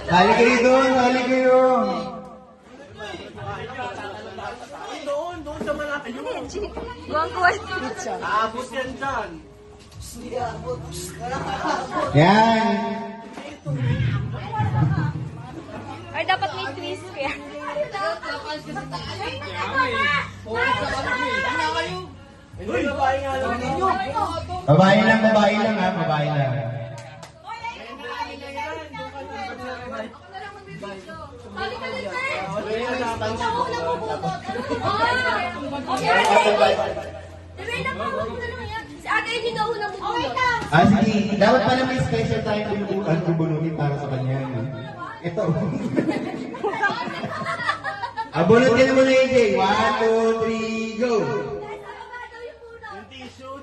Hali kayo doon, hali kayo. Doon sa malayo. Buwang kuwas pizza. Aabot yan dyan. Yan. Ay, dapat may twist kaya. Uy, babae nga lang ninyo. Babae lang ha, babae lang. Ah, sige. Dapat pala may special time ang bubunutin para sa kanya. Ito. Abunot ka na muna, AJ. 1, 2, 3, go! Yung tissue.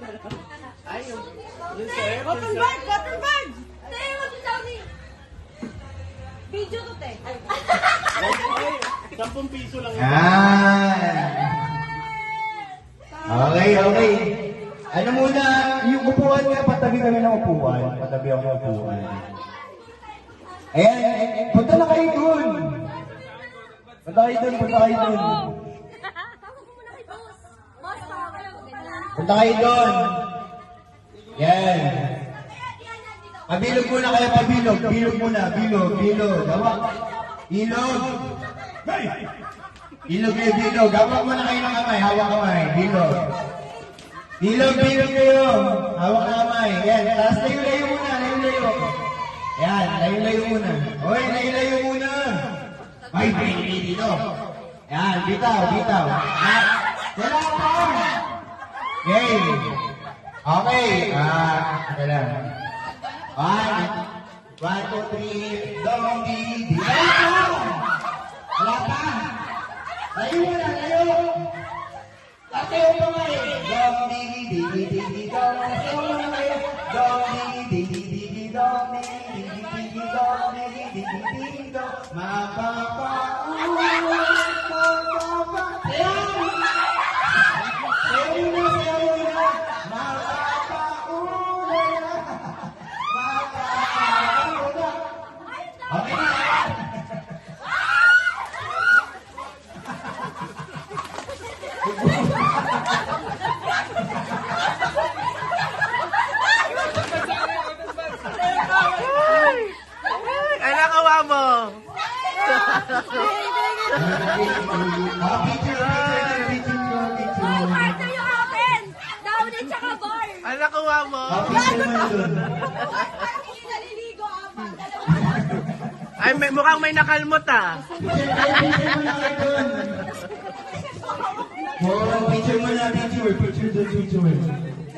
Ay, yung sir. Cotton bag! Cotton bag! Tayo, wag yung dami. Video to, te. 10 piso lang. Yan. Okay, okay. Ano muna, yung upuan nga, patabi kami ng upuan. Patabi ako ng upuan. Ayan, punta na kayo dun. Punta kayo dun, punta kayo dun. Punta kayo dun. Yan. Pabilog muna kayo, pabilog. Bilog muna, bilog, bilog. Hawak. Bilog. Bilog kayo, bilog. Hawak muna kayo ng kamay, hawak kamay. Bilog. Bilog, bilog kayo. Hawak kamay. Yan, tapos layo-layo muna, layo-layo. Yan, layo-layo muna. Hoy, layo-layo muna. Ay, baby dito. Yan, bitaw, bitaw. Wala pa. Okay. Okay. Ito lang. 1, 2, 3, zombie. Wala pa. Layo muna, layo. Tayo pa nga eh. Zombie, di-di-di-di, zombie. Zombie, di-di-di-di, zombie. Anak awa mo. Partner yung open! Downy tsaka bar! Anak awa mo. Naliligo ako. Ay, mukhang may nakalmot ah. Picture mo na, picture. Picture doon, picture.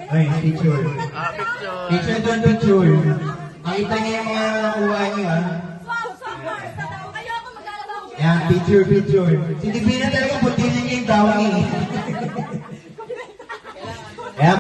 Ay, picture. Picture. Picture doon, picture. Makita niya yung mga nakuha niyo, ha? Ayoko mag-alala. Yan, picture. Si Divina talaga, puti niya yung downy.